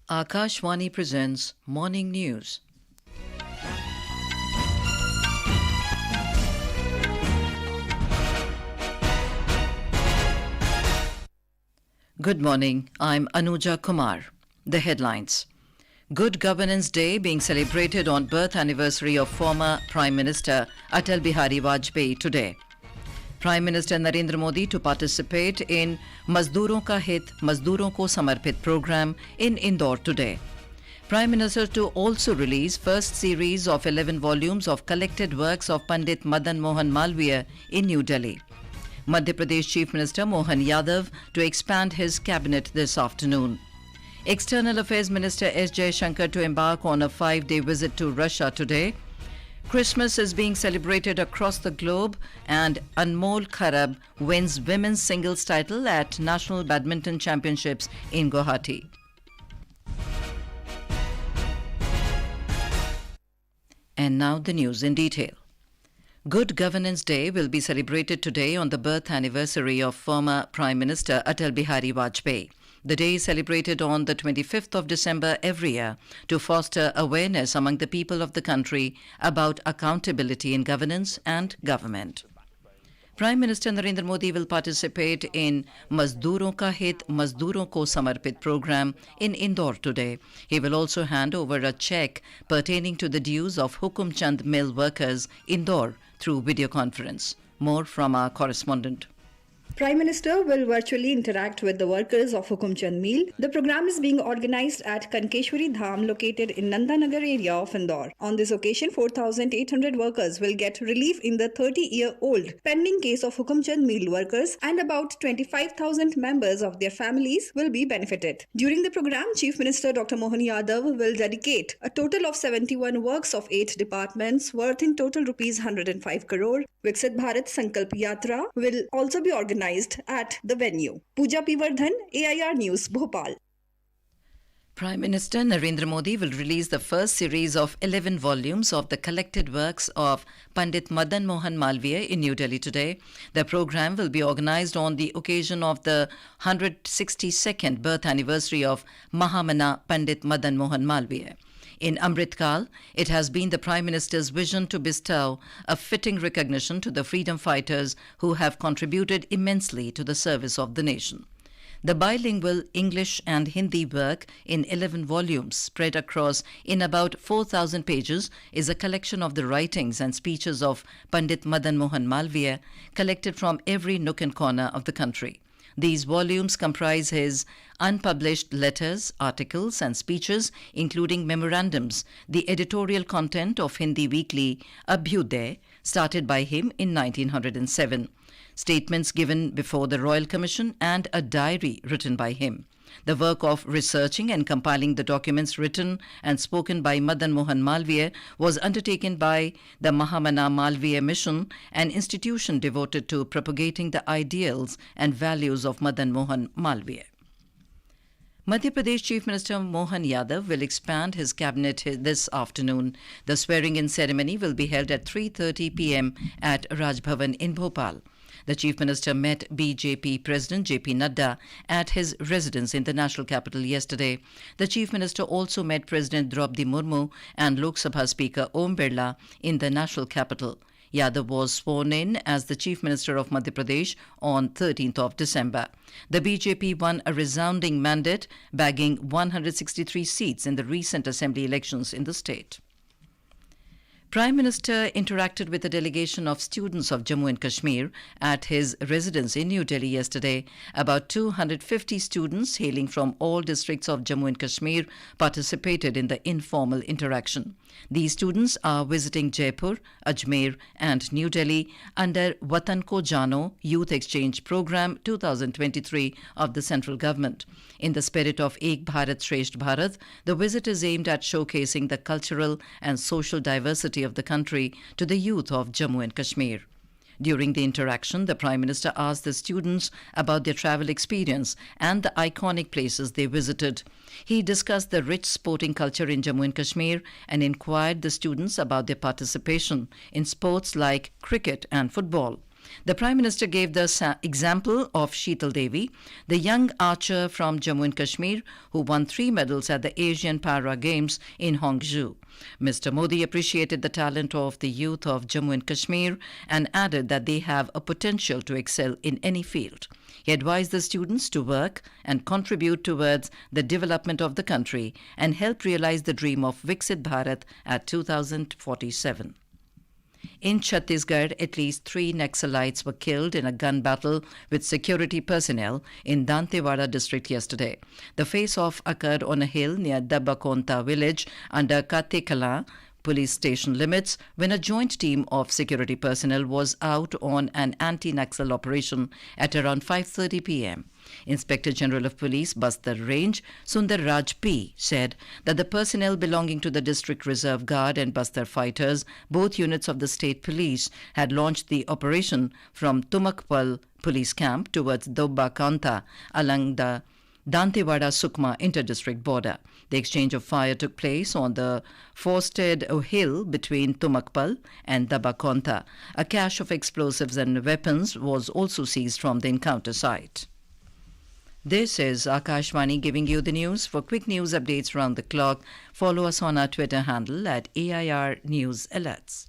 Akashvani presents Morning News. Good morning, I'm Anuja Kumar. The headlines. Good Governance Day being celebrated on birth anniversary of former Prime Minister Atal Bihari Vajpayee today. Prime Minister Narendra Modi to participate in Mazdooron Ka Hit Mazdooron Ko Samarpit program in Indore today. Prime Minister to also release first series of 11 volumes of collected works of Pandit Madan Mohan Malaviya in New Delhi. Madhya Pradesh Chief Minister Mohan Yadav to expand his cabinet this afternoon. External Affairs Minister S. Jaishankar to embark on a 5-day visit to Russia today. Christmas is being celebrated across the globe and Anmol Kharb wins women's singles title at National Badminton Championships in Guwahati. And now the news in detail. Good Governance Day will be celebrated today on the birth anniversary of former Prime Minister Atal Bihari Vajpayee. The day is celebrated on the 25th of December every year to foster awareness among the people of the country about accountability in governance and government. Prime Minister Narendra Modi will participate in Mazdooron Ka Hit Mazdooron Ko Samarpit program in Indore today. He will also hand over a cheque pertaining to the dues of Hukum Chand mill workers Indore through video conference. More from our correspondent. Prime Minister will virtually interact with the workers of Hukum Chand Mill. The program is being organized at Kankeshwari Dham located in Nandanagar area of Indore. On this occasion, 4,800 workers will get relief in the 30-year-old pending case of Hukum Chand Mill workers and about 25,000 members of their families will be benefited. During the program, Chief Minister Dr. Mohan Yadav will dedicate a total of 71 works of 8 departments worth in total rupees 105 crore. Viksit Bharat Sankalp Yatra will also be organized at the venue. Pooja Pivardhan, AIR News, Bhopal. Prime Minister Narendra Modi will release the first series of 11 volumes of the collected works of Pandit Madan Mohan Malaviya in New Delhi today. The program will be organized on the occasion of the 162nd birth anniversary of Mahamana Pandit Madan Mohan Malaviya. In Amrit Kal, it has been the Prime Minister's vision to bestow a fitting recognition to the freedom fighters who have contributed immensely to the service of the nation. The bilingual English and Hindi work in 11 volumes spread across in about 4,000 pages is a collection of the writings and speeches of Pandit Madan Mohan Malaviya collected from every nook and corner of the country. These volumes comprise his unpublished letters, articles and speeches, including memorandums, the editorial content of Hindi weekly Abhyuday, started by him in 1907, statements given before the Royal Commission and a diary written by him. The work of researching and compiling the documents written and spoken by Madan Mohan Malaviya was undertaken by the Mahamana Malaviya Mission, an institution devoted to propagating the ideals and values of Madan Mohan Malaviya. Madhya Pradesh Chief Minister Mohan Yadav will expand his cabinet this afternoon. The swearing-in ceremony will be held at 3:30 p.m. at Raj Bhavan in Bhopal. The Chief Minister met BJP President J.P. Nadda at his residence in the national capital yesterday. The Chief Minister also met President Draupadi Murmu and Lok Sabha Speaker Om Birla in the national capital. Yadav was sworn in as the Chief Minister of Madhya Pradesh on 13th of December. The BJP won a resounding mandate, bagging 163 seats in the recent assembly elections in the state. Prime Minister interacted with a delegation of students of Jammu and Kashmir at his residence in New Delhi yesterday. About 250 students hailing from all districts of Jammu and Kashmir participated in the informal interaction. These students are visiting Jaipur, Ajmer and New Delhi under Watan Ko Jano Youth Exchange Program 2023 of the central government. In the spirit of Ek Bharat Shresht Bharat, the visit is aimed at showcasing the cultural and social diversity of the country to the youth of Jammu and Kashmir. During the interaction, the Prime Minister asked the students about their travel experience and the iconic places they visited. He discussed the rich sporting culture in Jammu and Kashmir and inquired the students about their participation in sports like cricket and football. The Prime Minister gave the example of Sheetal Devi, the young archer from Jammu and Kashmir who won 3 medals at the Asian Para Games in Hangzhou. Mr. Modi appreciated the talent of the youth of Jammu and Kashmir and added that they have a potential to excel in any field. He advised the students to work and contribute towards the development of the country and help realize the dream of Viksit Bharat at 2047. In Chhattisgarh, at least 3 Naxalites were killed in a gun battle with security personnel in Dantewada district yesterday. The face-off occurred on a hill near Dabbakonta village under Katekala police station limits when a joint team of security personnel was out on an anti-Naxal operation at around 5:30 p.m. Inspector General of Police, Bastar Range, Sundar Raj P., said that the personnel belonging to the District Reserve Guard and Bastar fighters, both units of the state police, had launched the operation from Tumakpal police camp towards Dobbakanta along the Dantewada-Sukma inter-district border. The exchange of fire took place on the forested hill between Tumakpal and Dabbakonta. A cache of explosives and weapons was also seized from the encounter site. This is Akashvani giving you the news. For quick news updates round the clock, follow us on our Twitter handle at AIR News Alerts.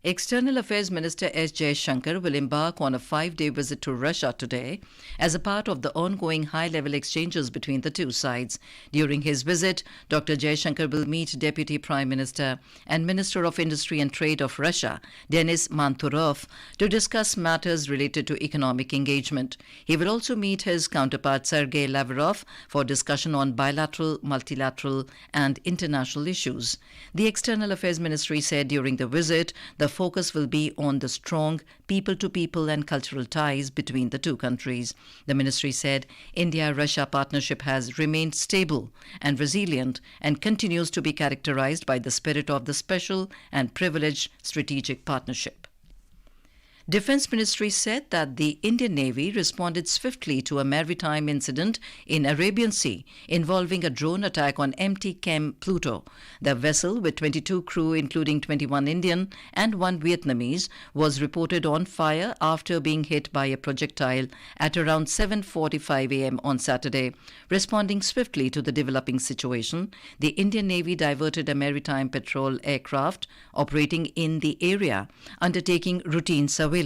External Affairs Minister S. Jaishankar will embark on a 5-day visit to Russia today as a part of the ongoing high-level exchanges between the two sides. During his visit, Dr. Jaishankar will meet Deputy Prime Minister and Minister of Industry and Trade of Russia, Denis Manturov, to discuss matters related to economic engagement. He will also meet his counterpart Sergei Lavrov for discussion on bilateral, multilateral and international issues. The External Affairs Ministry said during the visit, the focus will be on the strong people-to-people and cultural ties between the two countries. The ministry said India-Russia partnership has remained stable and resilient and continues to be characterized by the spirit of the special and privileged strategic partnership. Defense Ministry said that the Indian Navy responded swiftly to a maritime incident in Arabian Sea involving a drone attack on MT Chem Pluto. The vessel, with 22 crew including 21 Indian and 1 Vietnamese, was reported on fire after being hit by a projectile at around 7:45 a.m. on Saturday. Responding swiftly to the developing situation, the Indian Navy diverted a maritime patrol aircraft operating in the area, undertaking routine surveillance.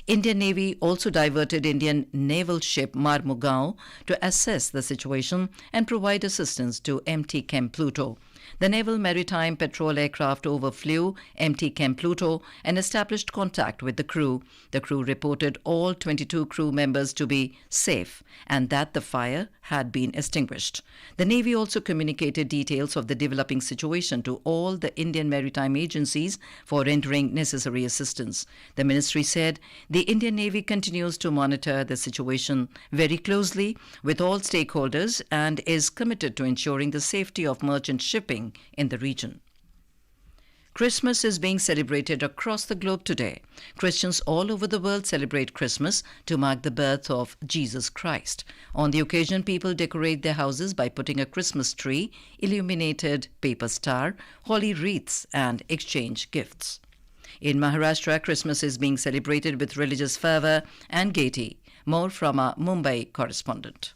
Indian Navy also diverted Indian naval ship Marmugao to assess the situation and provide assistance to MT Chem Pluto. The Naval Maritime Patrol aircraft overflew MT Chem Pluto and established contact with the crew. The crew reported all 22 crew members to be safe and that the fire had been extinguished. The Navy also communicated details of the developing situation to all the Indian maritime agencies for rendering necessary assistance. The ministry said the Indian Navy continues to monitor the situation very closely with all stakeholders and is committed to ensuring the safety of merchant shipping in the region. Christmas is being celebrated across the globe today. Christians all over the world celebrate Christmas to mark the birth of Jesus Christ. On the occasion, people decorate their houses by putting a Christmas tree, illuminated paper star, holly wreaths, and exchange gifts. In Maharashtra, Christmas is being celebrated with religious fervor and gaiety. More from our Mumbai correspondent.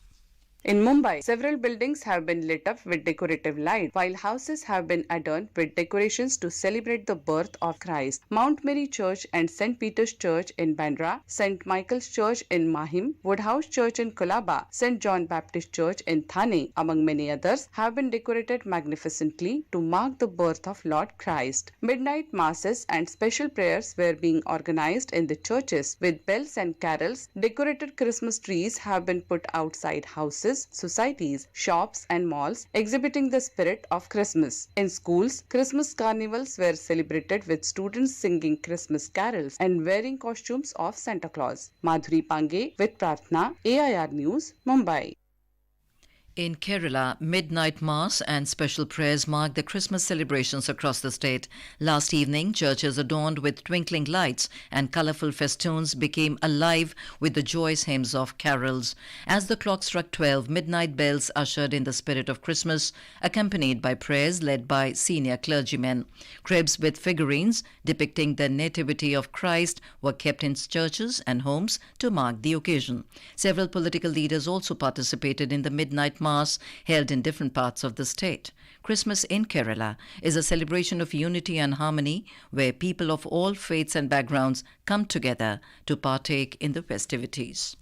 In Mumbai, several buildings have been lit up with decorative light, while houses have been adorned with decorations to celebrate the birth of Christ. Mount Mary Church and St. Peter's Church in Bandra, St. Michael's Church in Mahim, Woodhouse Church in Kolaba, St. John Baptist Church in Thane, among many others, have been decorated magnificently to mark the birth of Lord Christ. Midnight masses and special prayers were being organized in the churches with bells and carols. Decorated Christmas trees have been put outside houses, societies, shops and malls, exhibiting the spirit of Christmas. In schools, Christmas carnivals were celebrated with students singing Christmas carols and wearing costumes of Santa Claus. Madhuri Pange with Prarthna, AIR News, Mumbai. In Kerala, midnight mass and special prayers marked the Christmas celebrations across the state. Last evening, churches adorned with twinkling lights and colourful festoons became alive with the joyous hymns of carols. As the clock struck 12, midnight bells ushered in the spirit of Christmas, accompanied by prayers led by senior clergymen. Cribs with figurines depicting the nativity of Christ were kept in churches and homes to mark the occasion. Several political leaders also participated in the midnight mass held in different parts of the state. Christmas in Kerala is a celebration of unity and harmony where people of all faiths and backgrounds come together to partake in the festivities.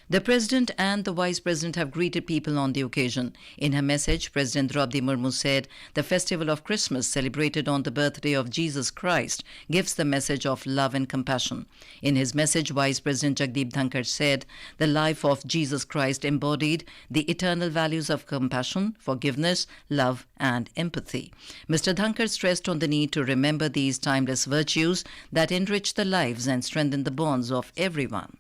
The President and the Vice President have greeted people on the occasion. In her message, President Draupadi Murmu said the festival of Christmas, celebrated on the birthday of Jesus Christ, gives the message of love and compassion. In his message, Vice President Jagdeep Dhankar said the life of Jesus Christ embodied the eternal values of compassion, forgiveness, love and empathy. Mr. Dhankar stressed on the need to remember these timeless virtues that enrich the lives and strengthen the bonds of everyone.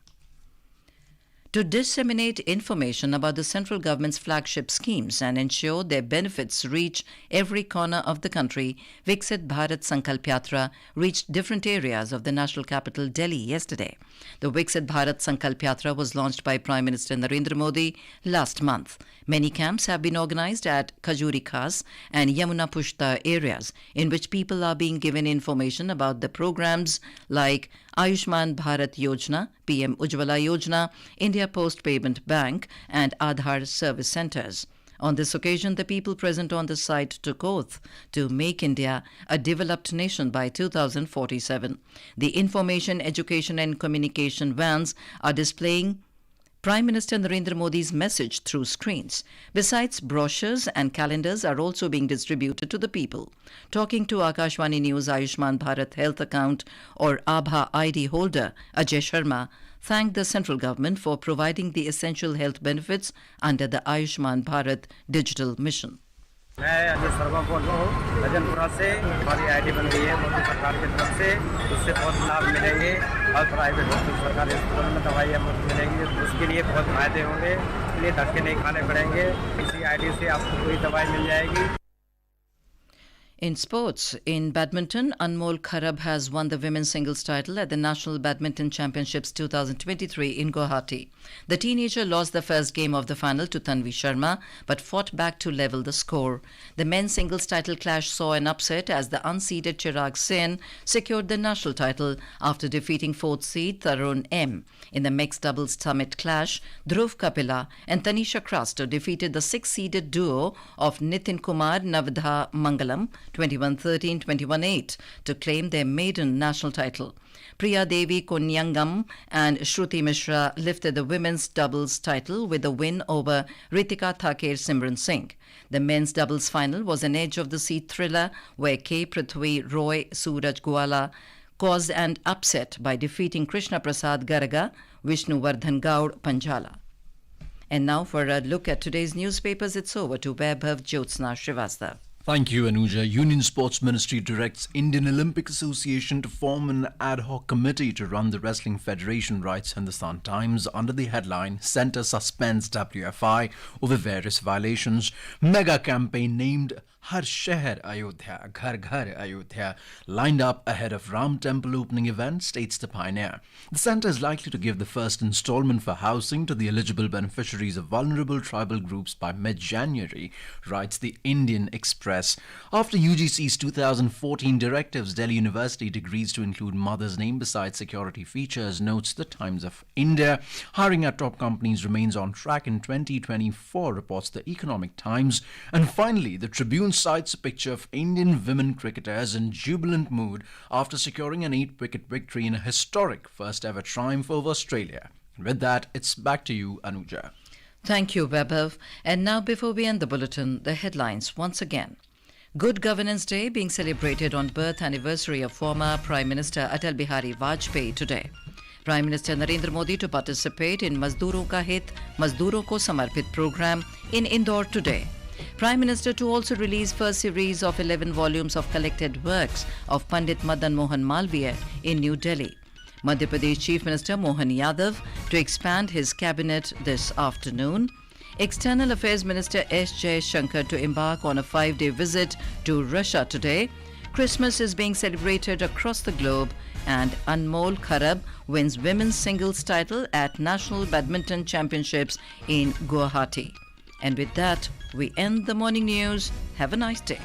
To disseminate information about the central government's flagship schemes and ensure their benefits reach every corner of the country, Viksit Bharat Sankalp Yatra reached different areas of the national capital Delhi yesterday. The Viksit Bharat Sankalp Yatra was launched by Prime Minister Narendra Modi last month. Many camps have been organized at Khajuri Khas and Yamuna Pushta areas in which people are being given information about the programs like Ayushman Bharat Yojana, PM Ujjwala Yojana, India Post Payment Bank and Aadhaar service centres. On this occasion, the people present on the site took oath to make India a developed nation by 2047. The information, education and communication vans are displaying Prime Minister Narendra Modi's message through screens. Besides, brochures and calendars are also being distributed to the people. Talking to Akashvani News Ayushman Bharat Health Account or Abha ID holder Ajay Sharma thanked the central government for providing the essential health benefits under the Ayushman Bharat digital mission. मैं अजय शर्मा बोल रहा हूँ भजनपुरा से। हमारी ID बन गई है मोदी सरकार की तरफ से, उससे बहुत लाभ मिलेंगे और प्राइवेट हॉस्पिटल सरकारी अस्पताल में दवाइयाँ मुफ्त मिलेंगी, उसके लिए बहुत फायदे होंगे, इसलिए धक्के नहीं खाने पड़ेंगे। इसी आईडी से आपको पूरी दवाई मिल जाएगी। In sports, in badminton, Anmol Kharb has won the women's singles title at the National Badminton Championships 2023 in Guwahati. The teenager lost the first game of the final to Tanvi Sharma but fought back to level the score. The men's singles title clash saw an upset as the unseeded Chirag Sen secured the national title after defeating fourth seed Tarun M. In the mixed doubles summit clash, Dhruv Kapila and Tanisha Krasto defeated the six-seeded duo of Nitin Kumar Navdha Mangalam 21-13, 21-8 to claim their maiden national title. Priya Devi Konyangam and Shruti Mishra lifted the women's doubles title with a win over Ritika Thaker Simran Singh. The men's doubles final was an edge-of-the-seat thriller where K. Prithvi Roy Suraj Gwala caused an upset by defeating Krishna Prasad Garaga, Vishnu Vardhan Gaud Panjala. And now for a look at today's newspapers, it's over to Vaibhav Jyotsna Srivastava. Thank you, Anuja. Union Sports Ministry directs Indian Olympic Association to form an ad hoc committee to run the Wrestling Federation, writes Hindustan Times under the headline Centre Suspends WFI over various violations. Mega campaign named Har Sheher Ayodhya, Ghar Ghar Ayodhya, lined up ahead of Ram Temple opening event, states the Pioneer. The centre is likely to give the first installment for housing to the eligible beneficiaries of vulnerable tribal groups by mid-January, writes the Indian Express. After UGC's 2014 directives, Delhi University agrees to include mother's name beside security features, notes the Times of India. Hiring at top companies remains on track in 2024, reports the Economic Times. And finally, the Tribune cites a picture of Indian women cricketers in jubilant mood after securing an 8-wicket victory in a historic first-ever triumph over Australia. And with that, it's back to you, Anuja. Thank you, Vaibhav. And now, before we end the bulletin, the headlines once again. Good Governance Day being celebrated on birth anniversary of former Prime Minister Atal Bihari Vajpayee today. Prime Minister Narendra Modi to participate in Mazdooron Ka Hit Mazdooron Ko Samarpit program in Indore today. Prime Minister to also release first series of 11 volumes of collected works of Pandit Madan Mohan Malaviya in New Delhi. Madhya Pradesh Chief Minister Mohan Yadav to expand his cabinet this afternoon. External Affairs Minister S. Jaishankar to embark on a 5-day visit to Russia today. Christmas is being celebrated across the globe, and Anmol Kharb wins women's singles title at National Badminton Championships in Guwahati. And with that, we end the morning news. Have a nice day.